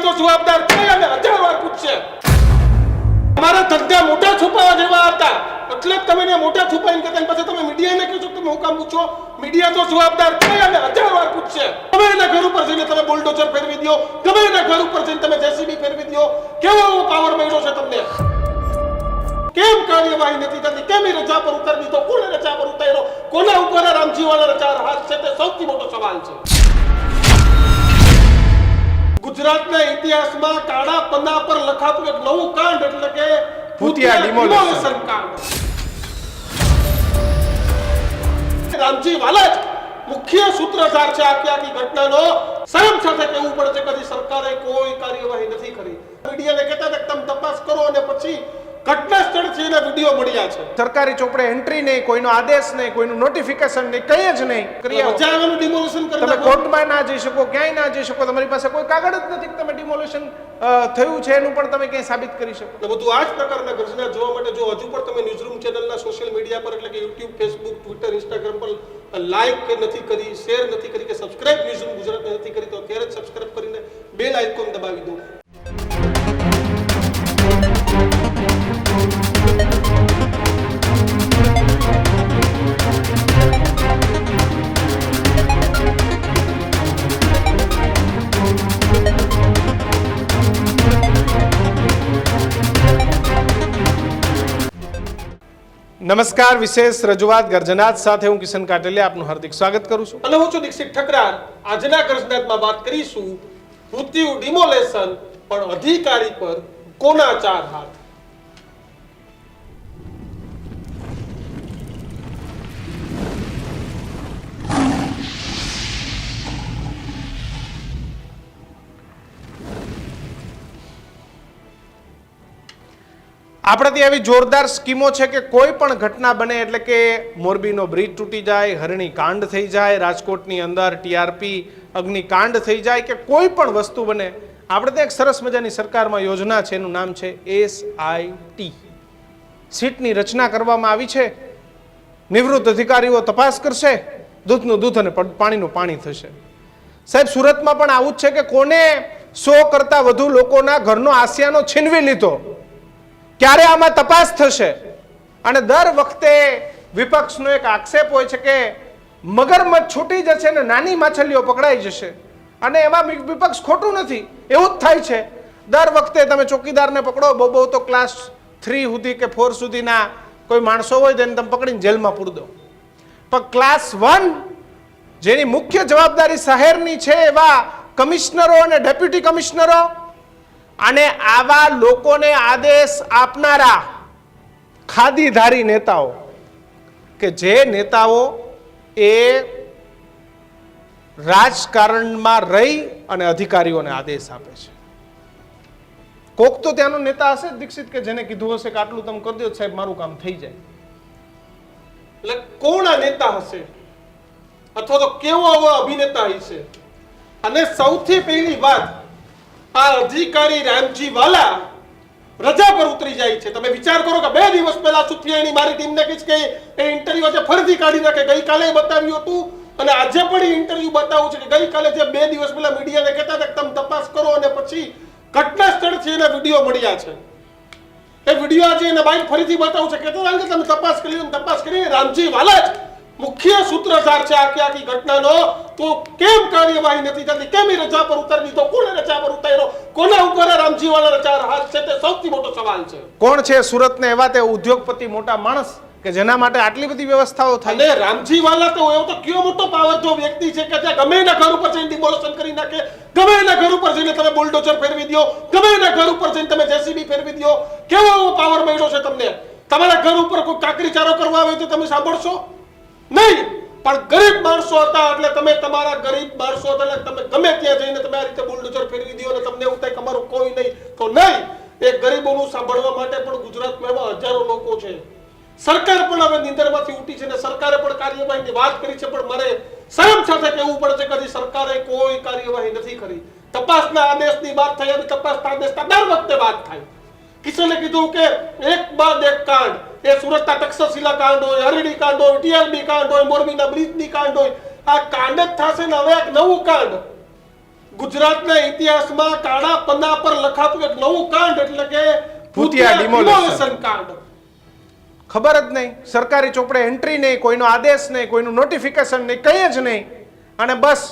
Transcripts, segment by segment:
તો જવાબદાર છે અને 1000 વાર પૂછશે. તમારા ધંધા મોટા છુપાવા જેવા હતા એટલે જ તમે ને મોટા છુપાઈને કરતા પછી તમે મીડિયાને કહો છો કે તમે હું કામ પૂછો. મીડિયા તો જવાબદાર છે અને 1000 વાર પૂછશે. તમે એના ઘર ઉપર જઈને તમે બુલડોઝર ફેરવી દો, તમે એના ઘર ઉપર જઈને તમે જેસીબી ફેરવી દો. કેવો પાવર મળ્યો છે તમને? કેમ કાર્યવાહી નથી થતી? કેમ રજા પર ઉતારી દીધો? કોને રજા પર ઉતાર્યો? કોના ઉપર રામજીવાળાના 4 હાથ છે? તે સૌથી મોટો સવાલ છે. ગુજરાતના ઇતિહાસમાં કાળા પન્ના પર લખાતું એક નવું કાંડ એટલે કે ભૂતિયા ડિમોલિશન કાંડ. રામજીવાલા જ મુખ્ય સૂત્રધાર છે આખી ઘટનાનો. શરમ સાથે કહેવું પડે છે કે સરકારે કોઈ કાર્યવાહી નથી કરી. મીડિયાને કહેતા હતા કે તમે તપાસ કરો અને પછી ઘટના સ્થળથી એના વિડીયો મળ્યા છે. સરકારી ચોપડે એન્ટ્રી નહીં, કોઈનો આદેશ નહીં, કોઈનું નોટિફિકેશન નહીં, કંઈ જ નહીં. રજાવાનું ડિમોલિશન કરી તમે કોર્ટમાં ના જઈ શકો, ક્યાંય ના જઈ શકો. તમારી પાસે કોઈ કાગળ જ નથી કે તમે ડિમોલિશન થયું છે એનું પણ તમે ક્યાંય સાબિત કરી શકો. બધું આ જ પ્રકારના ગર્જના જોવા માટે જો હજુ પણ તમે ન્યૂઝરૂમ ચેનલના સોશિયલ મીડિયા પર એટલે કે યુટ્યુબ, ફેસબુક, ટ્વિટર, ઇન્સ્ટાગ્રામ પર લાઈક કે નથી કરી, શેર નથી કરી કે સબસ્ક્રાઇબ ન્યૂઝરૂમ ગુજરાતને નથી કરી તો અત્યારે જ સબસ્ક્રાઇબ કરીને બેલ આઇકોન દબાવી દો. નમસ્કાર, વિશેષ રજૂઆત ગર્જનાત સાથે હું કિશન કાટલિયા આપનું હાર્દિક સ્વાગત કરું છું. અને હું છું દીક્ષિત ઠકરાર. આજના ગર્જનાતમાં વાત કરીશું ભૂતિયું ડિમોલેશન પણ અધિકારી પર કોના 4 હાથ. આપણે ત્યાં એવી જોરદાર સ્કીમો છે કે કોઈ પણ ઘટના બને એટલે કે મોરબીનો બ્રિજ તૂટી જાય, હરણી કાંડ થઈ જાય, રાજકોટની અંદર ટીઆરપી અગ્નિકાંડ થઈ જાય કે કોઈ પણ વસ્તુ બને, આપણે ત્યાં એક સરસ મજાની સરકારમાં યોજના છે, એનું નામ છે SIT. સીટની રચના કરવામાં આવી છે. નિવૃત્ત અધિકારીઓ તપાસ કરશે, દૂધનું દૂધ અને પાણીનું પાણી થશે. સાહેબ, સુરતમાં પણ આવું જ છે કે કોને 100 કરતા વધુ લોકોના ઘરનો આસિયાનો છીનવી લીધો, ક્યારે આમાં તપાસ થશે? અને દર વખતે વિપક્ષનો એક આક્ષેપ હોય છે કે મગરમચ્છ છૂટી જશે ને નાની માછલીઓ પકડાઈ જશે. અને એમાં વિપક્ષ ખોટું નથી, એવું જ થાય છે. દર વખતે તમે ચોકીદારને પકડો, બહુ તો ક્લાસ 3 સુધી કે 4 સુધીના કોઈ માણસો હોય તેને તમે પકડીને જેલમાં પૂરી દો. પણ ક્લાસ 1 જેની મુખ્ય જવાબદારી શહેરની છે એવા કમિશનરો અને ડેપ્યુટી કમિશનરો અને આવા લોકોને આદેશ આપનારા ખાદીધારી નેતાઓ કે જે નેતાઓ એ રાજકારણમાં રહી અને અધિકારીઓને આદેશ આપે છે. કોક તો ત્યાંનો નેતા હશે દીક્ષિત કે જેને કીધું હશે કે આટલું તમે કરી દો સાહેબ મારું કામ થઈ જાય. એટલે કોણ આ નેતા હશે અથવા તો કેવો આવો અભિનેતા હશે? અને સૌથી પહેલી વાત, આ અધિકારી રામજીવાલા રજા પર ઉતરી જાય છે. તમે વિચાર કરો કે 2 દિવસ પહેલા સુફિયાની મારી ટીમને કીધું કે એ ઇન્ટરવ્યુ આજે ફરીથી કાઢી નાખે. ગઈકાલે બતાવ્યું હતું અને આજે પણ એ ઇન્ટરવ્યુ બતાવું છે કે ગઈકાલે જે 2 દિવસ પહેલા મીડિયાને કહેતા હતા કે તમે તપાસ કરો અને પછી ઘટના સ્થળથી એના વિડીયો મળ્યા છે. એ વિડીયો આજે એના બાઈક ફરીથી બતાવું છે કહેતા કે તમે તપાસ કરી, તપાસ કરી. રામજીવાલા જ મુખ્ય સૂત્રધાર છે આખી ઘટનાનો. તો કેમ કાર્યવાહી નથી થતી? કેમ રજા પર ઉતારી દીધો? કોને રજા પર ઉતાર્યો? કોના ઉપર રામજીવાલાના 4 હાથ છે? તે સૌથી મોટો સવાલ છે. કોણ છે સુરતને એવા તે ઉદ્યોગપતિ મોટા માણસ કે જેના માટે આટલી બધી વ્યવસ્થાઓ થાય? અને રામજીવાલા તો એવો તો કયો મોટો પાવરજો વ્યક્તિ છે કે ત્યાં ગમે એના ઘર ઉપર જઈને ડિમોલિશન કરી નાખે, ગમે એના ઘર ઉપર જઈને તમે બુલડોઝર ફેરવી દો, ગમે એના ઘર ઉપર જઈને તમે જેસીબી ફેરવી દો. કેવો પાવર મળ્યો છે તમને? તમારા ઘર ઉપર કોઈ કાકરી ચારો કરવા આવે તો તમે સાંભળશો નહીં. પણ ગરીબ માણસો હતા એટલે તમે તમારા ગરીબ માણસો હતા એટલે તમે ગમે ત્યાં જઈને તમે આ રીતે બુલડોઝર ફેરવી દો અને તમને એવું થાય કે અમારું કોઈ નહીં તો નહીં. એ ગરીબોનું સાંભળવા માટે પણ ગુજરાતમાં એવા હજારો લોકો છે. સરકાર પણ હવે નિંદરમાંથી ઉઠી છે અને સરકારે પણ કાર્યવાહીની વાત કરી છે. પણ મારે શરમ સાથે કહેવું પડે છે કે સરકારે કોઈ કાર્યવાહી નથી કરી. તપાસના આદેશની વાત થઈ અને તપાસના આદેશના દર વખતે વાત થાય. કિશને કીધું કે એક બાદ એક કાંડ, એ સુરતના તક્ષશિલા કાંડ હોય, હરણી કાંડ હોય, ટીઆરપી કાંડ હોય, મોરબીના બ્રિજની કાંડ હોય, આ કાંડ જ થશે ને હવે એક નવું કાંડ. ગુજરાતના ઇતિહાસમાં કાળા પન્ના પર લખાતું એક નવું કાંડ એટલે કે ભૂતિયા demolition કાંડ. ખબર જ નહીં, સરકારી ચોપડે એન્ટ્રી નહીં, કોઈનો આદેશ નહીં, કોઈનું નોટિફિકેશન નહીં, કંઈ જ નહીં, અને બસ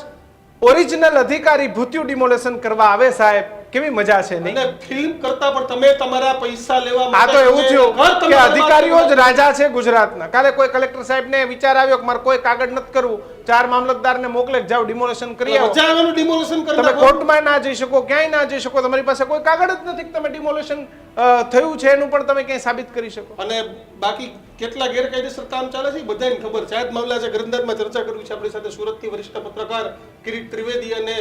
ઓરિજિનલ અધિકારી ભૂતિયું ડિમોલેશન કરવા આવે. સાહેબ કેવી મજા છે નહીં? અને ફિલ્મ કરતા પણ તમે તમારા પૈસા લેવા આ તો એવું થયું ઘર તમે કે અધિકારીઓ જ બરબાદ રાજા છે ગુજરાતના. કાલે કોઈ કલેક્ટર સાહેબને વિચાર આવ્યો કે મારે કોઈ કાગળ નથી કરવું, 4 મામલતદારને મોકલે કે જાઓ ડિમોલેશન કરી આવો. રજા આવવાનું demolition કરી તમે નાખો. કોર્ટમાં ના જઈ શકો, ક્યાંય ના જઈ શકો, તમારી પાસે કોઈ કાગળ જ નથી કે તમે ડિમોલેશન થયું છે એનું પણ તમે ક્યાંય સાબિત કરી શકો. અને બાકી કેટલા ગેરકાયદેસર કામ ચાલે છે એ બધાને ખબર છે. આજ મામલે આજે ગ્રંથદાનમાં ચર્ચા કરવી છે. આપણી સાથે સુરતથી વરિષ્ઠ પત્રકાર કિરીટ ત્રિવેદી અને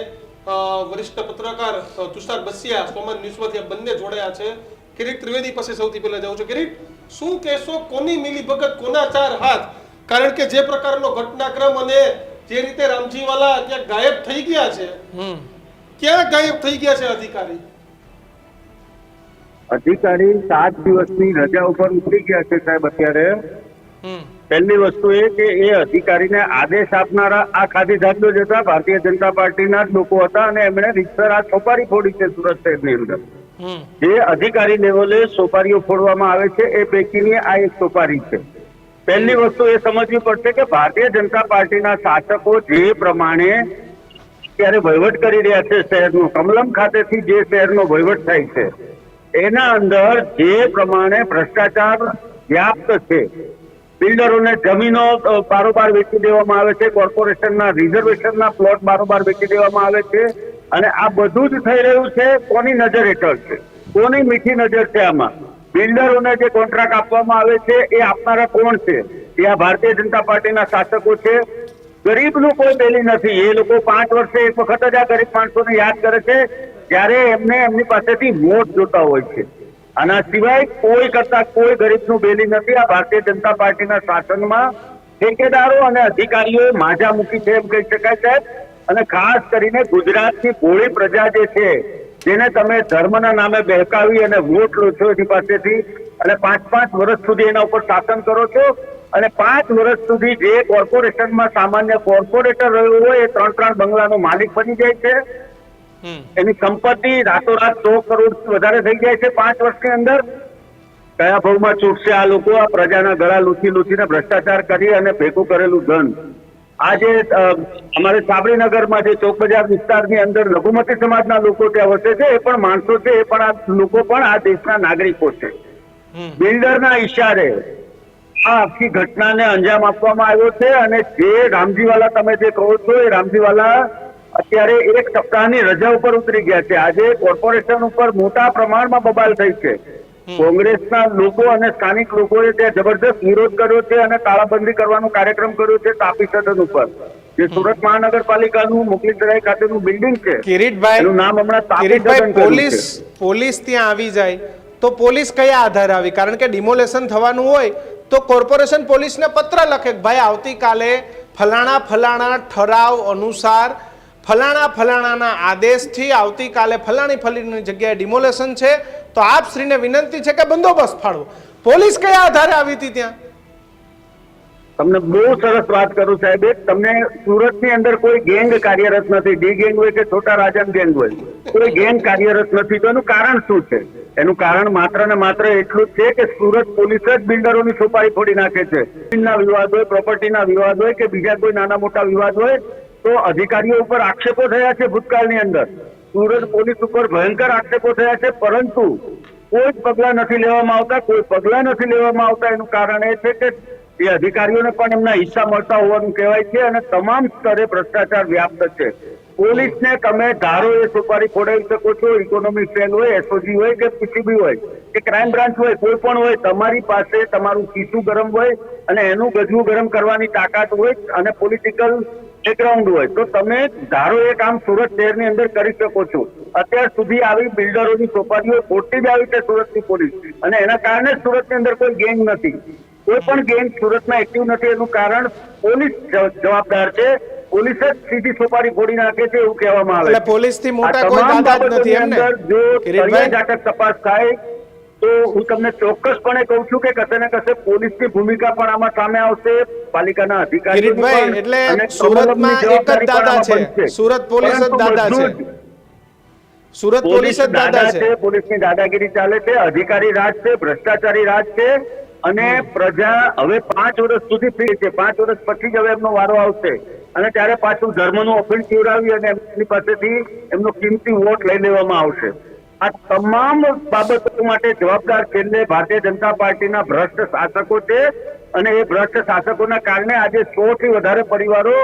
વરિષ્ઠ પત્રકાર તુષાર બસિયા સોમન ન્યૂઝમાંથી આ બંને જોડાયા છે. કિરીટ ત્રિવેદી પાસે સૌથી પહેલા જાઉં છું. કિરીટ, શું કહેશો, કોની મિલીભગત, કોના 4 હાથ? કારણ કે જે પ્રકારનો ઘટનાક્રમ અને જે રીતે રામજીવાલા ક્યાં ગાયબ થઈ ગયા છે, ક્યાં ગાયબ થઈ ગયા છે અધિકારી? અધિકારી 7 દિવસની રજા ઉપર ઉતરી ગયા છે સાહેબ. અત્યારે પહેલી વસ્તુ એ કે એ અધિકારીને આદેશ આપનારા આ ખાદી જાગડો જ હતા, ભારતીય જનતા પાર્ટીના જ લોકો હતા, અને એમણે રીતસર આ સોપારી ફોડી છે સુરત શહેરની અંદર. જે અધિકારી લેવલે સોપારીઓ ફોડવામાં આવે છે એ પૈકીની આ એક સોપારી છે. પહેલી વસ્તુ એ સમજવી પડશે કે ભારતીય જનતા પાર્ટીના શાસકો જે પ્રમાણે અત્યારે વહીવટ કરી રહ્યા છે શહેરનો, કમલમ ખાતેથી જે શહેરનો વહીવટ થાય છે એના અંદર જે પ્રમાણે ભ્રષ્ટાચાર વ્યાપ્ત છે, બિલ્ડરોને જમીનો બારોબાર વેચી દેવામાં આવે છે, કોર્પોરેશનના રિઝર્વેશનના પ્લોટ બારોબાર વેચી દેવામાં આવે છે, અને આ બધું જ થઈ રહ્યું છે કોની નજર હેઠળ છે? કોની મીઠી નજર છે આમાં? બિલ્ડરોને જે કોન્ટ્રાક્ટ આપવામાં આવે છે એ આપનારા કોણ છે? એ આ ભારતીય જનતા પાર્ટીના શાસકો છે. ગરીબનું કોઈ બેલી નથી. એ લોકો 5 વર્ષે એક વખત જ આ ગરીબ માણસોને યાદ કરે છે જ્યારે એમને એમની પાસેથી વોટ જોતા હોય છે. આના સિવાય કોઈ કરતા કોઈ ગરીબનું બેલી નથી. આ ભારતીય જનતા પાર્ટીના શાસનમાં ઠેકેદારો અને અધિકારીઓએ માજા મૂકી છે એમ કહી શકાય સાહેબ. અને ખાસ કરીને ગુજરાતની ભોળી પ્રજા જે છે, જેને તમે ધર્મના નામે બહેકાવી અને વોટ લો છો એની પાસેથી, અને 5-5 વર્ષ સુધી એના ઉપર શાસન કરો છો, અને 5 વર્ષ સુધી જે કોર્પોરેશનમાં સામાન્ય કોર્પોરેટર રહ્યો હોય એ 3-3 બંગલાનો માલિક બની જાય છે. એની સંપત્તિ રાતોરાત 100 કરોડથી વધારે થઈ જાય છે 5 વર્ષની અંદર. કયા ભાવમાં છૂટશે આ લોકો? આ પ્રજાના ગળા લૂછીને ભ્રષ્ટાચાર કરી અને ભેગું કરેલું ધન. આજે અમારે સાબરીનગરમાં જે ચોક બજાર વિસ્તારની અંદર લઘુમતી સમાજના લોકો ત્યાં વસે છે, એ પણ માણસો છે, એ પણ આ લોકો પણ આ દેશના નાગરિકો છે. બિલ્ડરના ઈશારે આ આખી ઘટનાને અંજામ આપવામાં આવ્યો છે. અને જે રામજીવાલા તમે જે કહો છો, એ રામજીવાલા અત્યારે 1 સપ્તાહની રજા ઉપર ઉતરી ગયા છે. આજે કોર્પોરેશન ઉપર મોટા પ્રમાણમાં બબાલ થઈ છે. કોંગ્રેસના લોકો અને સ્થાનિક લોકોએ ત્યાં જબરદસ્ત વિરોધ કર્યો છે અને તાળાબંધી કરવાનો કાર્યક્રમ કર્યો છે તાપી સદન ઉપર. જે સુરત મહાનગરપાલિકાનું મુકલીસરાય ખાતેનું બિલ્ડિંગ છે, કિરીટભાઈ, એનું નામ હમણાં તાપી કિરીટભાઈ, સદન કર્યું છે. પોલીસ ત્યાં આવી જાય તો પોલીસ કયા આધારે આવી? કારણ કે ડિમોલેશન થવાનું હોય તો કોર્પોરેશન પોલીસને પત્ર લખે કે ભાઈ આવતીકાલે ફલાણા ઠરાવ અનુસાર ફલાણાના આદેશથી આવતીકાલે ફલાણી જગ્યાએ ડિમોલેશન છે, તો આપ શ્રીને વિનંતી છે કે બંદોબસ્ત ફાળવો. પોલીસ કયા આધારે આવી હતી ત્યાં? તમને બહુ સરસ વાત કરું સાહેબ. તમને સુરતની અંદર કોઈ ગેંગ કાર્યરત નથી. ડી ગેંગ હોય કે છોટા રાજન ગેંગ હોય, કોઈ ગેંગ કાર્યરત નથી. તો એનું કારણ શું છે? એનું કારણ માત્ર ને માત્ર એટલું જ છે કે સુરત પોલીસ જ બિલ્ડરોની સોપારી ફોડી નાખે છે. જમીનના વિવાદ હોય, પ્રોપર્ટીના વિવાદ હોય કે બીજા કોઈ નાના મોટા વિવાદ હોય તો અધિકારીઓ ઉપર આક્ષેપો થયા છે ભૂતકાળની અંદર. સુરત પોલીસ ઉપર ભયંકર આક્ષેપો થયા છે, પરંતુ કોઈ પગલા નથી લેવામાં આવતા. કોઈ પગલા નથી લેવામાં આવતા એનું કારણ એ છે કે એ અધિકારીઓને પણ એમના હિસ્સા મળતા હોવાનું કહેવાય છે, અને તમામ સ્તરે ભ્રષ્ટાચાર વ્યાપ્ત છે. પોલીસને તમે ધારો એ સોપારી ફોડાવી શકો છો. ઇકોનોમિક સેલ હોય, એસઓજી હોય કે પીસીબી હોય કે ક્રાઇમ બ્રાન્ચ હોય, કોઈ પણ હોય, તમારી પાસે તમારું ખીસું ગરમ હોય અને એનું ગજવું ગરમ કરવાની તાકાત હોય અને પોલિટિકલ બેકગ્રાઉન્ડ હોય તો તમે ધારો એ કામ સુરત શહેરની અંદર કરી શકો છો. અત્યાર સુધી આવી બિલ્ડરોની સોપારીઓ ફોડતી જ આવી છે સુરતની પોલીસ, અને એના કારણે સુરતની અંદર કોઈ ગેંગ નથી, કોઈ પણ ગેંગ સુરતમાં એક્ટિવ નથી. એનું કારણ પોલીસ જવાબદાર છે. પોલીસ જ સીધી સોપારી ફોડી નાખે છે એવું કહેવામાં આવે છે. એટલે પોલીસથી મોટા કોઈ દાદા જ નથી એમ ને? જો તળિયાજાકર તપાસ થાય તો હું તમને ચોક્કસપણે કહું છું કે કશે ને કશે પોલીસની ભૂમિકા પણ આમાં સામે આવશે, પાલિકાના અધિકારીઓ. કિરીટભાઈ, એટલે સુરતમાં એક જ દાદા છે, સુરત પોલીસ જ દાદા છે. સુરત પોલીસ જ દાદા છે. પોલીસની દાદાગીરી ચાલે છે, અધિકારી રાજ છે, ભ્રષ્ટાચારી રાજ છે. અને પ્રજા હવે 5 વર્ષ સુધી ફ્રી છે. 5 વર્ષ પછી જ હવે એમનો વારો આવશે અને ત્યારે પાછું ધર્મનું અફીણ પીવડાવી અને એમની પાસેથી એમનો કિંમતી વોટ લઈ લેવામાં આવશે. આ તમામ બાબતો માટે જવાબદાર છેલ્લે ભારતીય જનતા પાર્ટીના ભ્રષ્ટ શાસકો છે અને એ ભ્રષ્ટ શાસકોના કારણે આજે 100 થી વધારે પરિવારો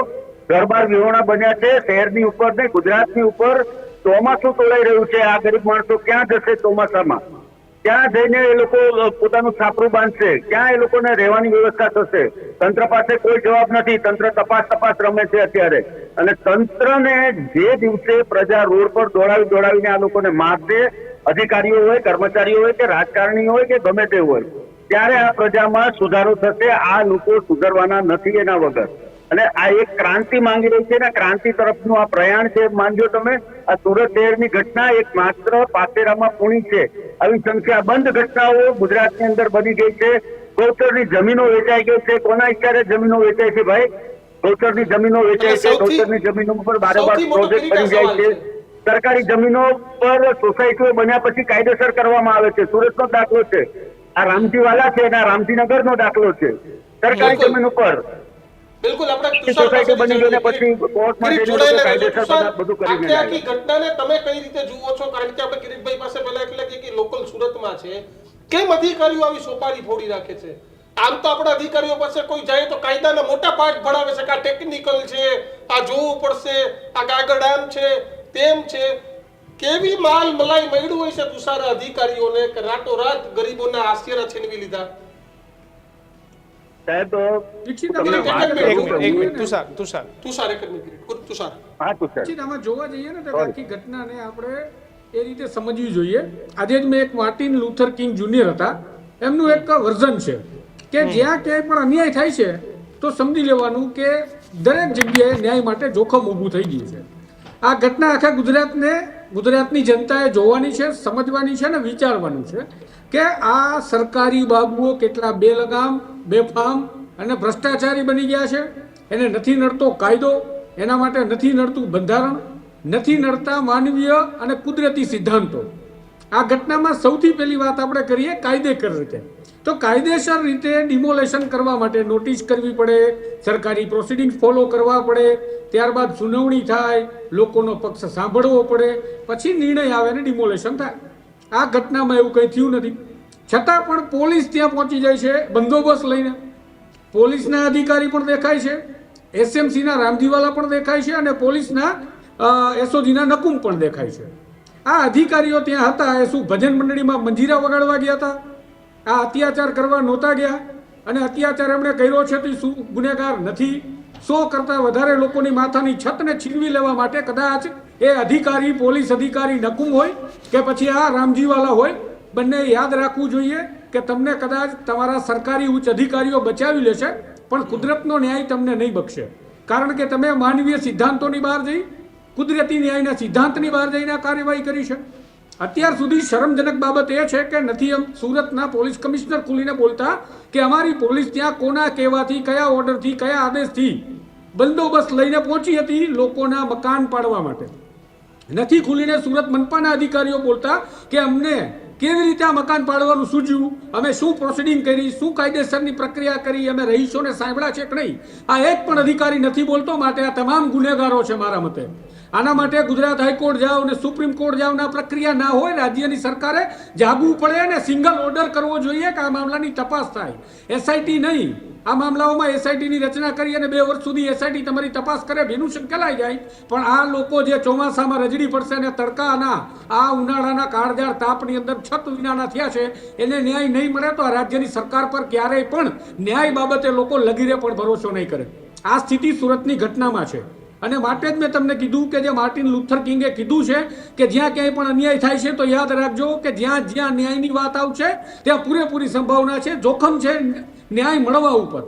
ઘરબાર વિહોણા બન્યા છે. શહેરની ઉપર ને ગુજરાતની ઉપર ચોમાસું તોલાઈ રહ્યું છે. આ ગરીબ માણસો ક્યાં જશે ચોમાસામાં? ક્યાં જઈને એ લોકો પોતાનું છાપરું બાંધશે? ક્યાં એ લોકોને રહેવાની વ્યવસ્થા થશે? તંત્ર પાસે કોઈ જવાબ નથી. તંત્ર તપાસ રમે છે અત્યારે. અને તંત્રને જે દિવસે પ્રજા રોડ પર દોડાવીને આ લોકોને મારશે, અધિકારીઓ હોય, કર્મચારીઓ હોય કે રાજકારણી હોય કે ગમે તે હોય, ત્યારે આ પ્રજામાં સુધારો થશે. આ લોકો સુધરવાના નથી એના વગર. અને આ એક ક્રાંતિ માંગી રહી છે ને ક્રાંતિ તરફનું આ પ્રયાણ છે. માનજો તમે આ સુરત શહેરની ઘટના એક માત્ર પાતેરામાં પૂણી છે. આવી સંખ્યાબંધ ઘટનાઓ ગુજરાતની અંદર બની ગઈ છે. ગૌચરની જમીનો વેચાઈ ગઈ છે. કોના ઇશારે જમીનો વેચાય છે ભાઈ? ગૌચરની જમીનો વેચાય છે. ગૌચરની જમીનો પર બારોબાર પ્રોજેક્ટ બની જાય છે. સરકારી જમીનો પર સોસાયટીઓ બન્યા પછી કાયદેસર કરવામાં આવે છે. સુરતનો દાખલો છે, આ રામજીવાલા છે અને આ રામજીનગરનો દાખલો છે. સરકારી જમીન ઉપર બિલકુલ આપણે સોસાયટી બની ગઈ ને પછી કોર્ટમાં જઈને કાયદેસર બધું કરીને આખી ઘટનાને તમે કઈ રીતે જુઓ છો? કારણ કે આપણે કિરીટભાઈ પાસે પહેલા એટલે કે લોકલ સુરતમાં છે, કેમ અધિકારીઓ આવી સોપારી ફોડી રાખે છે? આમ તો આપણા અધિકારીઓ પાસે કોઈ જાય તો કાયદાના મોટા પાઠ ભણાવે છે કે આ ટેકનિકલ છે, આ જોવું પડશે, આ કાગળ આમ છે તેમ છે. કેવી માલ મલાઈ મળ્યું હોય છે તુષાર અધિકારીઓને કે રાતોરાત ગરીબોના આશ્ચર્ય છીનવી લીધા? સાહેબ આમાં જોવા જઈએ ને તો આખી ઘટનાને આપણે એ રીતે સમજવી જોઈએ. આજે જ મેં એક માર્ટિન લુથર કિંગ જુનિયર હતા, એમનું એક વર્ઝન છે કે જ્યાં ક્યાંય પણ અન્યાય થાય છે તો સમજી લેવાનું કે દરેક જગ્યાએ ન્યાય માટે જોખમ ઊભું થઈ ગયું છે. આ ઘટના આખા ગુજરાતની જનતાએ જોવાની છે, સમજવાની છે અને વિચારવાનું છે કે આ સરકારી બાબુઓ કેટલા બેલગામ, બેફામ અને ભ્રષ્ટાચારી બની ગયા છે. એને નથી નડતો કાયદો, એના માટે નથી નડતું બંધારણ, નથી નડતા માનવીય અને કુદરતી સિદ્ધાંતો. આ ઘટનામાં સૌથી પહેલી વાત આપણે કરીએ કાયદેસર રીતે, તો કાયદેસર રીતે ડિમોલેશન કરવા માટે નોટિસ કરવી પડે, સરકારી પ્રોસિડિંગ્સ ફોલો કરવા પડે, ત્યારબાદ સુનાવણી થાય, લોકોનો પક્ષ સાંભળવો પડે, પછી નિર્ણય આવે અને ડિમોલેશન થાય. આ ઘટનામાં એવું કંઈ થયું નથી. છતાં પણ પોલીસ ત્યાં પહોંચી જાય છે બંદોબસ્ત લઈને. પોલીસના અધિકારી પણ દેખાય છે, એસએમસીના રામજીવાલા પણ દેખાય છે અને પોલીસના એસઓજીના નકુમ પણ દેખાય છે. આ અધિકારીઓ ત્યાં હતા એ શું ભજન મંડળીમાં મંજીરા વગાડવા ગયા હતા? આ અત્યાચાર કરવા નહોતા ગયા? અને અત્યાચાર એમણે કર્યો છે તો શું ગુનેગાર નથી? 100 કરતાં વધારે લોકોની માથાની છતને છીનવી લેવા માટે કદાચ એ અધિકારી, પોલીસ અધિકારી નકુમ હોય કે પછી આ રામજીવાલા હોય, બંને યાદ રાખવું જોઈએ કે તમને કદાચ તમારા સરકારી ઉચ્ચ અધિકારીઓ બચાવી લેશે પણ કુદરતનો ન્યાય તમને નહીં બક્ષે. કારણ કે તમે માનવીય સિદ્ધાંતોની બહાર જઈ, કુદરતી ન્યાયના સિદ્ધાંતની બહાર જઈને કાર્યવાહી કરી છે. અત્યાર સુધી શરમજનક બાબત એ છે કે નથી એમ સુરતના પોલીસ કમિશનર ખુલીને બોલતા કે અમારી પોલીસ ત્યાં કોના કહેવાથી, કયા ઓર્ડરથી, કયા આદેશથી બંદોબસ્ત લઈને પહોંચી હતી લોકોના મકાન પાડવા માટે. નથી ખુલીને સુરત મનપાના અધિકારીઓ બોલતા કે અમને કેવી રીતે આ મકાન પાડવાનું સૂઝ્યું, અમે શું પ્રોસિડિંગ કરી, શું કાયદેસરની પ્રક્રિયા કરી, અમે રહીશોને સાંભળ્યા છે કે નહીં. આ એક પણ અધિકારી નથી બોલતો. માટે આ તમામ ગુનેગારો છે મારા મતે. આના માટે ગુજરાત હાઈકોર્ટ જાઓ અને સુપ્રીમ કોર્ટ જાઓ ના પ્રક્રિયા ના હોય, રાજ્યની સરકારે જાગવું પડે અને સિંગલ ઓર્ડર કરવો જોઈએ કે આ મામલાની તપાસ થાય. એસઆઈટી નહીં, આ મામલાઓમાં એસઆઈટીની રચના કરી અને 2 વર્ષ સુધી એસઆઈટી તમારી તપાસ કરે, ભીનું સંકેલાઈ જાય. પણ આ લોકો જે ચોમાસામાં રજડી પડશે અને તડકાના આ ઉનાળાના કાળઝાળ તાપની અંદર છત વિનાના થયા છે, એને ન્યાય નહીં મળે તો આ રાજ્યની સરકાર પર ક્યારેય પણ ન્યાય બાબતે લોકો લગીરે પણ ભરોસો નહીં કરે. આ સ્થિતિ સુરતની ઘટનામાં છે. અને માટે જ મેં તમને કીધું કે જે માર્ટિન લુથર કિંગે કીધું છે કે જ્યાં ક્યાંય પણ અન્યાય થાય છે તો યાદ રાખજો કે જ્યાં ન્યાયની વાત આવશે ત્યાં પૂરેપૂરી સંભાવના છે, જોખમ છે ન્યાય મળવા ઉપર.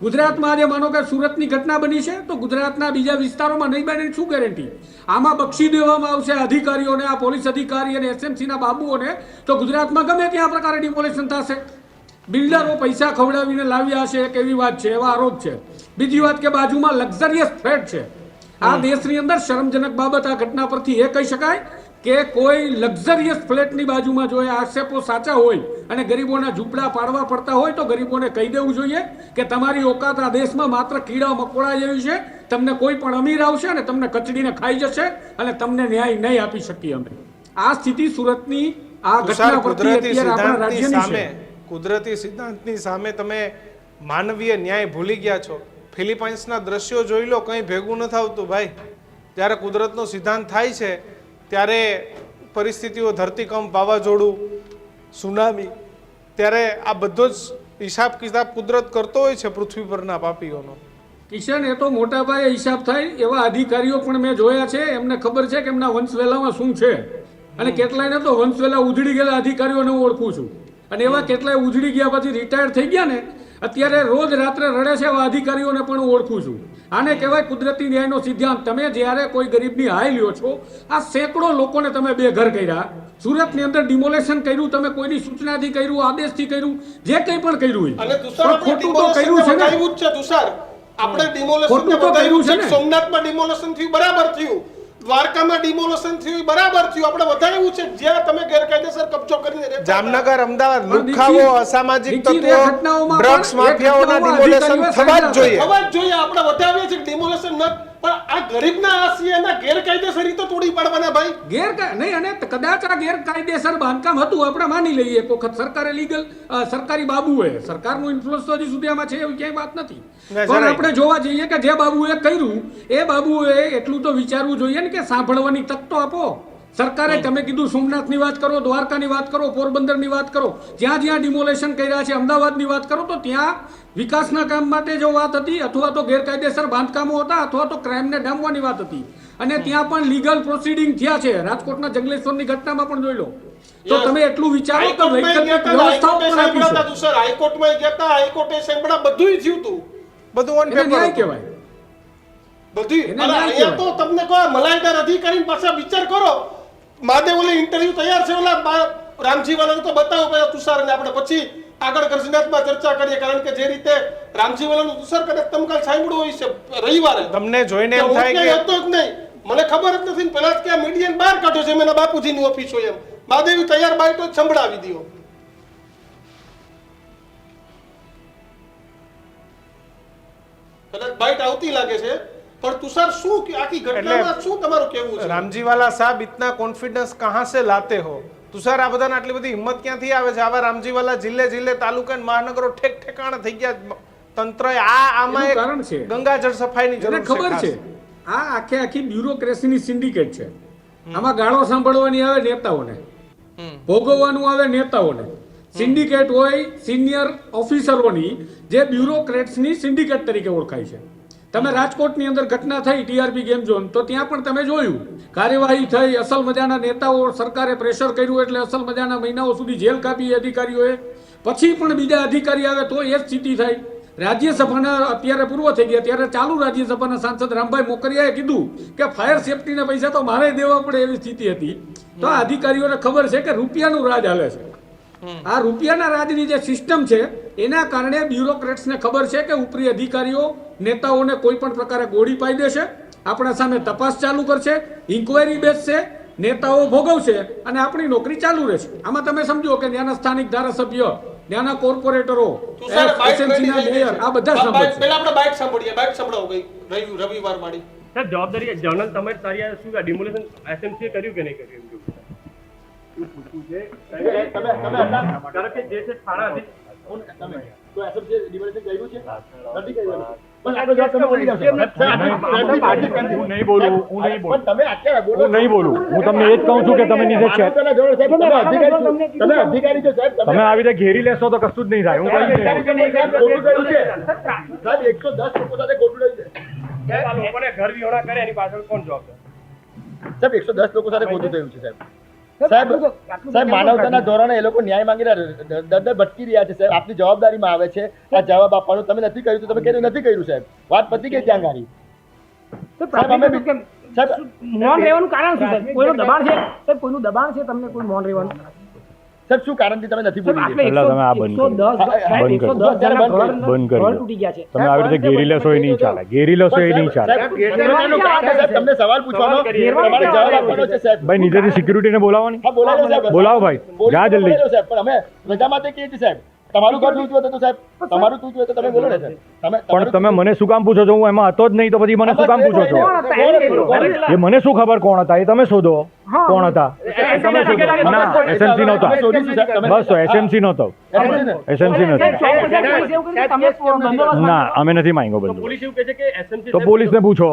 ગુજરાતમાં આજે માનો કે સુરતની ઘટના બની છે તો ગુજરાતના બીજા વિસ્તારોમાં નહીં બને શું ગેરંટી? આમાં બક્ષી દેવામાં આવશે અધિકારીઓને, આ પોલીસ અધિકારી અને એસએમસીના બાબુઓને, તો ગુજરાતમાં ગમે ત્યાં પ્રકારે ડિમોલેશન થશે. બિલ્ડરો પૈસા ખવડાવીને લાવ્યા છે એક એવી વાત છે, એવા આરોપ છે. બીજી વાત કે બાજુમાં લક્ઝરિયસ ફ્લેટ છે. આ દેશની અંદર શરમજનક બાબત આ ઘટના પરથી એ કહી શકાય કે કોઈ લક્ઝરિયસ ફ્લેટની બાજુમાં જો એ આક્ષેપો સાચા હોય અને ગરીબોના ઝૂંપડા પાડવા પડતા હોય તો ગરીબોને કહી દેવું જોઈએ કે તમારી ઓકાત આ દેશમાં માત્ર કીડા મકોડા જેવી છે, તમને કોઈ પણ અમીર આવશે અને તમને કચડીને ખાઈ જશે અને તમને ન્યાય નહીં આપી શકીએ અમે. આ સ્થિતિ સુરતની આ ઘટના પરથી અત્યારે આપણા રાજ્યની છે. કુદરતી સિદ્ધાંતની સામે તમે માનવીય ન્યાય ભૂલી ગયા છો. ફિલિપાઇન્સના દ્રશ્યો જોઈ લો, કંઈ ભેગું નથી આવતું ભાઈ. જ્યારે કુદરતનો સિદ્ધાંત થાય છે ત્યારે પરિસ્થિતિઓ ધરતીકંપ, વાવાઝોડું, સુનામી, ત્યારે આ બધો જ હિસાબ કિતાબ કુદરત કરતો હોય છે પૃથ્વી પરના પાપીઓનો. કિશન, એ તો મોટા પાયે હિસાબ થાય એવા અધિકારીઓ પણ મેં જોયા છે. એમને ખબર છે કે એમના વંશવેલામાં શું છે અને કેટલાયને તો વંશવેલા ઉજળી ગયેલા અધિકારીઓને હું ઓળખું છું અને એવા કેટલાય ઉજળી ગયા પછી રિટાયર થઈ ગયા ને અત્યારે રોજ રાત્રે રડે છે એવા અધિકારીઓને પણ હું ઓળખું છું. આને કહેવાય કુદરતી ન્યાયનો સિદ્ધાંત. તમે જ્યારે કોઈ ગરીબની હાય લ્યો છો, આ સેંકડો લોકોને તમે બેઘર કર્યા, સુરતની અંદર ડિમોલેશન કર્યું, તમે કોઈની સૂચનાથી કર્યું, આદેશથી કર્યું, જે કંઈ પણ કર્યું અને તુષાર ખોટું તો કર્યું છે ને. એવું જ છે તુષાર, આપણે ડિમોલેશન ખોટું તો કર્યું છે ને. સોમનાથમાં ડિમોલેશન થયું બરાબર થયું, દ્વારકામાં ડિમોલેશન થયું બરાબર થયું, આપણે વધારેવું છે જ્યાં તમે ગેરકાયદેસર કબજો કરીને રહેતા હતા. જામનગર, અમદાવાદ, લુખ્ખાઓ, અસામાજિક તત્વો, ડ્રગ્સ માફિયાઓના ડિમોલેશન થવા જ જોઈએ. આપણે વધાવીએ છીએ ડિમોલેશન ન, પણ આ ગરીબના આશયના ગેરકાયદેસર રીતે તોડી પાડવાના ભાઈ. નહીં, અને કદાચ આ ગેરકાયદેસર બાંધકામ હતું, આપણે માની લઈએ એક વખત સરકારે લીગલ સરકારી બાબુએ, સરકારનું ઇન્ફ્લુઅન્સ તો હજી સુધી આમાં છે એવી ક્યાંય વાત નથી, પણ આપણે જોવા જઈએ કે જે બાબુએ કર્યું એ બાબુએ એટલું તો વિચારવું જોઈએ ને કે સાંભળવાની તક તો આપો. સરકારે તમે કીધું સોમનાથની વાત કરો, દ્વારકાની વાત કરો, પોરબંદરની વાત કરો, જ્યાં જ્યાં ડિમોલેશન કર્યા છે, અમદાવાદની વાત કરો, તો ત્યાં વિકાસના કામ માટે જો વાત હતી અથવા તો ગેરકાયદેસર બાંધકામો હતા અથવા તો ક્રાઇમને ડામવાની વાત હતી અને ત્યાં પણ લીગલ પ્રોસિડિંગ થયા છે. રાજકોટના જંગલેશ્વરની ઘટનામાં પણ જોઈ લો. તો તમે એટલું વિચારો તો વૈકલ્પિક વ્યવસ્થાઓ પણ આપી છે. તુષાર હાઈકોર્ટમાં ગયા હતા, હાઈકોર્ટે સાંભળા બધુંય થયું હતું, બધું ઓન પેપર ન્યાય કહેવાય. બધું. અને અહીંયા તો તમને કહો મલાઈદાર અધિકારી પાછા વિચાર કરો. મહાદેવ ઓલી ઇન્ટરવ્યુ તૈયાર છે, ઓલા રામજી વાલાને તો બતાવો પહેલા તુષારને, આપણે પછી આગળ ગર્જનાથમાં ચર્ચા કરીએ. કારણ કે જે રીતે રામજી વાલાનું તુષાર કદાચ તમે કાલ સાંભળ્યું હોય છે રવિવારે, તમને જોઈને એમ થાય કે હતો જ નહીં, મને ખબર જ નથી. પેલા કે આ મીડિયાને બહાર કાઢ્યો છે એના બાપુજીની ઓફિસ હોય એમ. મહાદેવી તૈયાર બાઈટો જ સંભળાવી દો. કદાચ બાઈટ આવતી લાગે છે, पर तुषार શું આખી ઘટનામાં શું તમારું કહેવું છે? રામજીવાલા સાહેબ इतना कॉन्फिडेंस कहां से लाते हो? तुषार આ બધાને આટલી બધી હિંમત ક્યાંથી આવે છે? આવા રામજીવાલા જિલ્લે જિલ્લે તાલુકા અને મહાનગરો ઠેક ઠેકાણે થઈ ગયા. તંત્ર આમાં એક કારણ છે ગંગાજળ સફાઈની જરૂર છે. ખબર છે આ આખી બ્યુરોક્રેસીની સિન્ડિકેટ છે. આમાં ગાળો સાંભળવાની આવે નેતાઓને, ભોગવવાનું આવે નેતાઓને. સિન્ડિકેટ હોય સિનિયર ઓફિસરોની, જે બ્યુરોક્રેટ્સની સિન્ડિકેટ તરીકે ઓળખાય છે. તમે રાજકોટની અંદર ઘટના થઈ ટીઆરપી ગેમ ઝોન, તો ત્યાં પણ તમે જોયું કાર્યવાહી થઈ, અસલ મજાના નેતાઓ, સરકારે પ્રેશર કર્યું એટલે અસલ મજાના મહિનાઓ સુધી જેલ કાપી અધિકારીઓએ. પછી પણ બીજા અધિકારી આવે તો એ જ સ્થિતિ થાય. રાજ્યસભાના અત્યારે પૂર્વ થઈ ગયા, ત્યારે ચાલુ રાજ્યસભાના સાંસદ રામભાઈ મોકરિયાએ કીધું કે ફાયર સેફટીના પૈસા તો મારે દેવા પડે એવી સ્થિતિ હતી. તો આ અધિકારીઓને ખબર છે કે રૂપિયાનું રાજ હાલે છે. આ રૂપિયાના રાજની જે સિસ્ટમ છે એના કારણે બ્યુરોક્રેટ્સને ખબર છે કે ઉપરી અધિકારીઓ નેતાઓને કોઈ પણ પ્રકારે ગોળી પાઈ દેશે, આપણા સામે તપાસ ચાલુ કરશે, ઇન્કવાયરી બેસશે, નેતાઓ ભોગવશે અને આપણી નોકરી ચાલુ રહેશે. આમાં તમે સમજો કે ત્યાંના સ્થાનિક ધારાસભ્ય, ત્યાંના કોર્પોરેટરો, એસએમસીના મેયર, આ બધા સાંભળશે. પહેલા આપણે બાઇટ સાંભળીએ. બાઇટ સંભળાવો ગઈ રવિવાર વાળી. સાહેબ જવાબદારી જનરલ તમે તારી શું ડિમોલેશન એસએમસીએ કર્યું કે નહીં કર્યું એમ પૂછવું છે. કારણ કે જે છે થાણા તમે આવી રીતે ઘેરી લેશો તો કશું જ નહીં થાય. હું લોકોને ઘર વિહોણા કરે એની પાછળ કોણ જવાબદાર? સાહેબ 110 લોકો સાથે ખોટું થયું છે સાહેબ. સાહેબ માનવતાના ધોરણે એ લોકો ન્યાય માંગી રહ્યા, દર ભટકી રહ્યા છે સાહેબ. આપની જવાબદારીમાં આવે છે આ જવાબ આપવાનું. તમે નથી કર્યું તો તમે કેમ નથી કર્યું સાહેબ? વાત પતી ગઈ ત્યાં ગાડી. મૌન રહેવાનું કારણ શું સાહેબ? કોઈનું દબાણ છે સાહેબ? કોઈનું દબાણ છે તમને કોઈ મૌન રહેવાનું? સાહેબ શું કારણથી તમે નથી બોલી રહ્યા? પહેલા તમે આ બંધ કરો. બંધ કરી દો. તમે આવી રીતે ઘેરી લેશો એ નહીં ચાલે. ઘેરી લેશો એ નહીં ચાલે. સાહેબ, ગેરકાયદેસરનું કારણ છે, સાહેબ. તમને સવાલ પૂછવાનો તમારે જવાબ આપવાનો છે, સાહેબ. ભાઈ નીચેથી સિક્યુરિટીને બોલાવવાની. હા, બોલાવો, સાહેબ. બોલાવો ભાઈ. પોલીસને જા જલ્દી. બોલાવો, સાહેબ. પણ અમે રજા માટે કહીએ છીએ, સાહેબ. તમારું ઘર તૂટ્યું હતું, સાહેબ. તમારું તૂટ્યું હોય તો તમે બોલો ને, સાહેબ. પણ તમે મને શું કામ પૂછો છો? હું એમાં હતો જ નહીં તો પછી મને શું કામ પૂછો છો? એ મને શું ખબર કોણ હતા? એ તમે શોધો કોણ હતા. તમે શોધો. ના, એસએમસી નહોતા. બસ તો એસએમસી નહોતો. એસએમસી નહોતો. ના, અમે નથી માંગ્યો બંદોબસ્ત. પોલીસ એવું કહે છે કે SMC તો પોલીસને પૂછો.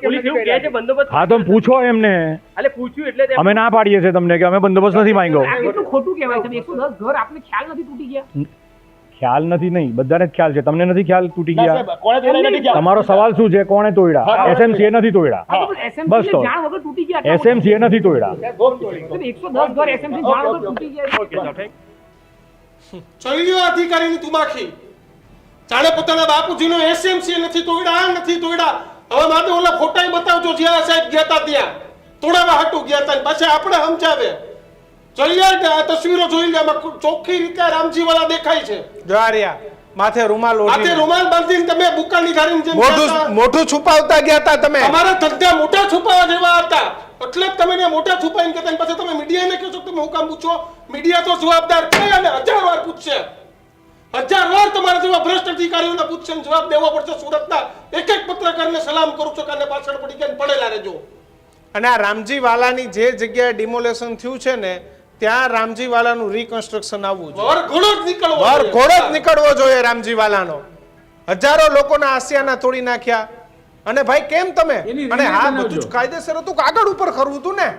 પોલીસ એવું કહે છે બંદોબસ્ત. હા તો પૂછો એમને. એટલે પૂછ્યું એટલે અમે ના પાડીએ છીએ તમને કે અમે બંદોબસ્ત નથી માંગ્યો. આ કેટલું ખોટું કહેવાય છે 110 ઘર આપને ખ્યાલ નથી તૂટી ગયા ખ્યાલ નથી નહીં, બધાને જ ખ્યાલ છે. તમને નથી ખ્યાલ તૂટી ના, ગયા? સાહેબ, કોણે તોડ્યા નથી ખ્યાલ? તમારો સવાલ શું છે? કોણે તોડ્યા? એસએમસી નથી તોડ્યા. બસ તો જાણ વગર તૂટી ગયા એસએમસી નથી તોડ્યા. 110 ઘર એસએમસી જાણ વગર તૂટી ગયા ઓકે સર થેન્ક ચલ્યો અધિકારીની તુમાખી જાણે પોતાના બાપુજીનો એસએમસી નથી તોડ્યા, આ નથી તોડ્યા. હવે મારે ઓલા ફોટા બતાવજો જ્યાં સાહેબ ગયા હતા ત્યાં તોડાવા હાટું ગયા હતા, પછી આપણે સમજાવે. ચલ્યા આ તસવીરો જોઈ લે, આમાં ચોખ્ખી રીતે રામજીવાલા દેખાય છે. જ્વારિયા માથે રૂમાલ માથે ઓઢીને. રૂમાલ બાંધીને તમે બુકાની ધારીને જેમ ગયા હતા. મોઢું છુપાવતા ગયા હતા તમે. તમારા ધંધા મોટા છુપાવા જેવા હતા એટલે જ તમે ને મોટા છુપાઈને કહેતા ને પછી તમે મીડિયાને કહો છો કે તમે હું કામ પૂછો? મીડિયા તો જવાબદાર છે અને 1000 વાર પૂછશે. 1000 વાર તમારા જેવા ભ્રષ્ટ અધિકારીઓને પૂછશે ને જવાબ દેવો પડશે. સુરતના એક એક પત્રકારને સલામ કરું છું કે આને પાછળ પડી ગયા ને પડેલા રહેજો. અને આ રામજીવાલાની જે જગ્યાએ ડિમોલેશન થયું છે ને ત્યાં રામજીવાલાનું રિકન્સ્ટ્રક્શન આવવું જોઈએ. વરઘોડો જ નીકળવો જોઈએ. વરઘોડો જ નીકળવો જોઈએ રામજીવાલાનો. હજારો લોકોના આસિયાના તોડી નાખ્યા. અને ભાઈ કેમ તમે? એની અને હા રીત બધું જ કાયદેસર હતું, કાગળ ઉપર ખરવું હતું ને.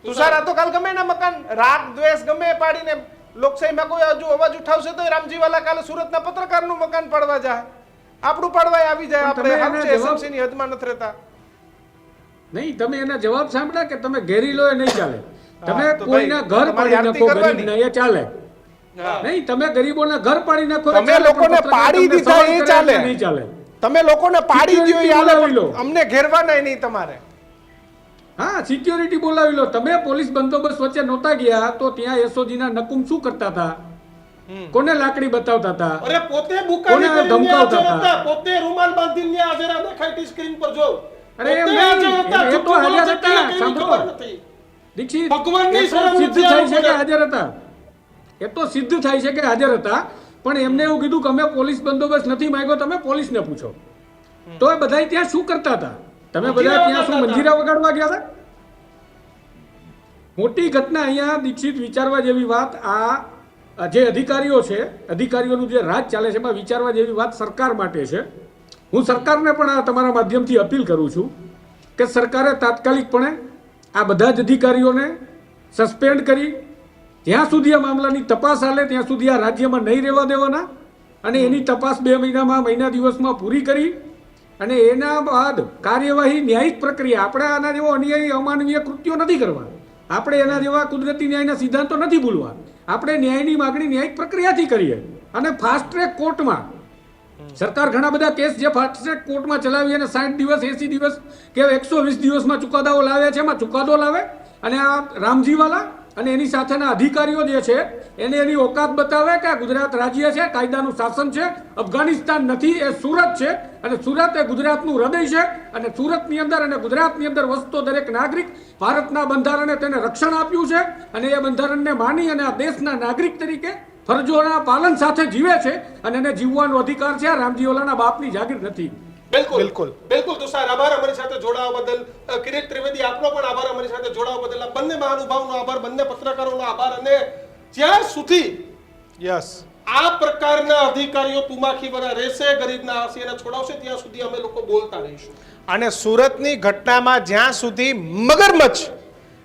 તુષાર આ તો કાલ ગમે એના મકાન રાગ દ્વેષ ગમે એ પાડીને લોકશાહીમાં કોઈ હજુ અવાજ ઉઠાવશે તો રામજીવાલા કાલે સુરતના પત્રકારનું મકાન પાડવા જાય, આપણું પાડવાય આવી જાય. આપણે તમે સારું છે, એના SMC ની હદમાં નથી રહેતા. નહીં, તમે એના જવાબ સાંભળ્યા કે તમે ઘેરી લો એ નહીં ચાલે. તમે તો કોઈના ભાઈ, ઘર તમારી પાડી આરતી નાખો કરવાની. ગરીબના, એ ચાલે. નહીં, તમે ગરીબોના ઘર પાડી નાખો એ તમે ચાલે, લોકોને પણ પત્રકાર પાડી તમને દીધા સવાલ એ કરે ચાલે. એટલે નહીં ચાલે. તમે લોકોને પાડી દો એ Security હાલે, બોલાવી લો. પણ અમને ઘેરવાના નહીં તમારે. હા, સિક્યોરિટી બોલાવી લો. તમે પોલીસ બંદોબસ્ત વચ્ચે નહોતા ગયા તો ત્યાં SOG ના નકુમ શું કરતા હતા? કોને લાકડી બતાવતા હતા? અરે પોતે બુકાની કોને કરીને ધમકાવતા હાજર હતા? હતા. પોતે રૂમાલ બાંધીને હાજર હતા. દેખાય ટી સ્ક્રીન પર જો. અરે એમ પોતે નહીં, હાજર હતા. એ તો જૂઠું બોલે હાજર છે હતા. કે કેવી સાંભળો. ખબર નથી. દીક્ષિત, ભગવાનની એ તો શરમ સિદ્ધ નથી થાય છે કે આવતી. હાજર હતા. એ તો સિદ્ધ થાય છે કે હાજર હતા, પણ એમને એવું કીધું કે અમે પોલીસ બંદોબસ્ત નથી માંગ્યો, તમે પોલીસને પૂછો. તો એ બધા ત્યાં શું કરતા હતા? તમે બધા ત્યાં શું મંજીરા વગાડવા ગયા હતા? મોટી ઘટના અહીંયા દીક્ષિત વિચારવા જેવી વાત. આ જે અધિકારીઓ છે, અધિકારીઓનું જે રાજ ચાલે છે એમાં વિચારવા જેવી વાત સરકાર માટે છે. હું સરકારને પણ આ તમારા માધ્યમથી અપીલ કરું છું કે સરકારે તાત્કાલિકપણે આ બધા જ અધિકારીઓને સસ્પેન્ડ કરી જ્યાં સુધી આ મામલાની તપાસ હાલે ત્યાં સુધી આ રાજ્યમાં નહીં રહેવા દેવાના, અને એની તપાસ 2 મહિનામાં, મહિના દિવસમાં પૂરી કરી અને એના બાદ કાર્યવાહી ન્યાયિક પ્રક્રિયા. આપણે આના જેવો અન્યાયી અમાનવીય કૃત્યો નથી કરવા, આપણે એના જેવા કુદરતી ન્યાયના સિદ્ધાંતો નથી ભૂલવા. આપણે ન્યાયની માગણી ન્યાયિક પ્રક્રિયાથી કરીએ અને ફાસ્ટ ટ્રેક કોર્ટમાં. સરકાર ઘણા બધા કેસ જે ફાસ્ટ ટ્રેક કોર્ટમાં ચલાવી અને 60 દિવસ 80 દિવસ કે 120 દિવસમાં ચુકાદાઓ લાવે છે, એમાં ચુકાદો લાવે અને આ રામજીવાલા અને એની સાથેના અધિકારીઓ જે છે એને એની ઓકાત બતાવે કે આ ગુજરાત રાજ્ય છે, કાયદાનું શાસન છે, અફઘાનિસ્તાન નથી, એ સુરત છે અને સુરત એ ગુજરાતનું હૃદય છે. અને સુરતની અંદર અને ગુજરાતની અંદર વસતો દરેક નાગરિક ભારતના બંધારણે તેને રક્ષણ આપ્યું છે અને એ બંધારણને માની અને આ દેશના નાગરિક તરીકે ફરજોના પાલન સાથે જીવે છે અને એને જીવવાનો અધિકાર છે. આ રામજીવાલાના બાપની જાગીર નથી. બિલકુલ બિલકુલ. બિલકુલ તુષાર, આભાર અમારી સાથે જોડાવા બદલ. કિરીટ ત્રિવેદી, આપનો પણ આભાર અમારી સાથે જોડાવા બદલ. આ બંને મહાનુભાવનો આભાર, બંને પત્રકારોનો આભાર. અને જ્યાં સુધી યસ આ પ્રકારના અધિકારીઓ તુમાખી ભરા રહેશે, ગરીબના આસિયાને છોડાવશે, ત્યાં સુધી અમે લોકો બોલતા રહીશું. અને સુરતની ઘટનામાં જ્યાં સુધી મગરમચ્છ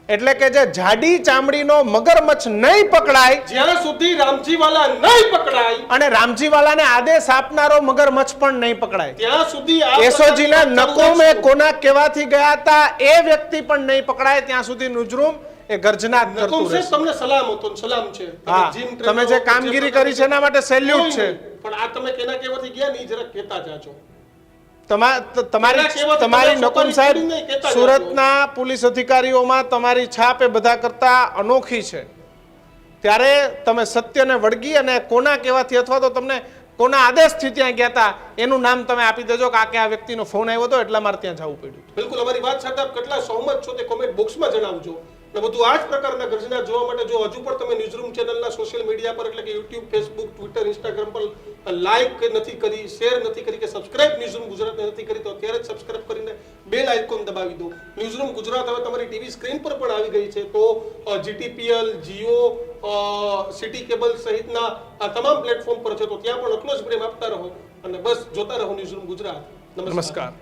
એટલે કે જે જાડી ચામડીનો મગરમચ્છ નહીં પકડાય, જ્યાં સુધી રામજીવાલા નહીં પકડાય અને રામજીવાલાને આદેશ આપનારો મગરમચ્છ પણ નહીં પકડાય, ત્યાં સુધી આ એસઓજી ના પ્રકારના નકોમે ચાલુ કોના કેવાથી ગયા હતા એ વ્યક્તિ પણ નહીં પકડાય, ત્યાં સુધી નુજરૂમ એ ગર્જના જ કરતું નકુમ સાહેબ, રહેશે. તમને સલામ હતો ને સલામ છે. હા, જીમ તમે ટ્રેનર જે હો, કામગીરી જે કરી છે એના માટે સેલ્યુટ છે. પણ આ તમે કેના કેવાથી ગયા નહીં, જરા કહેતા જાજો. તમારી તમારી નકુમ સાહેબ, સુરતના પોલીસ અધિકારીઓમાં તમારી છાપ એ બધા કરતા અનોખી છે. ત્યારે તમે સત્યને વળગી અને કોના કહેવાથી અથવા તો તમને કોના આદેશથી ત્યાં ગયા હતા એનું નામ તમે આપી દેજો કે આ વ્યક્તિનો ફોન આવ્યો હતો એટલા મારે ત્યાં જવું પડ્યું. બિલકુલ અમારી વાત સાથે આપ કેટલા સહમત છો તે કોમેન્ટ બોક્સમાં જણાવજો. અને બધું આ જ પ્રકારના ગર્જના જોવા માટે જો હજુ પણ તમે ન્યૂઝરૂમ ચેનલના સોશિયલ મીડિયા પર એટલે કે યુટ્યુબ, ફેસબુક, ટ્વિટર, ઇન્સ્ટાગ્રામ પર લાઈક નથી કરી, શેર નથી કરી કે સબસ્ક્રાઇબ ન્યૂઝરૂમ ગુજરાતને નથી કરી તો અત્યારે જ સબસ્ક્રાઇબ કરીને બેલ આઇકોન દબાવી દો. ન્યૂઝરૂમ ગુજરાત હવે તમારી ટીવી સ્ક્રીન પર પણ આવી ગઈ છે તો GTPL, જીઓ, સિટી કેબલ સહિતના આ તમામ પ્લેટફોર્મ પર છે તો ત્યાં પણ એટલો જ પ્રેમ આપતા રહો અને બસ જોતા રહો ન્યૂઝરૂમ ગુજરાત. નમસ્કાર.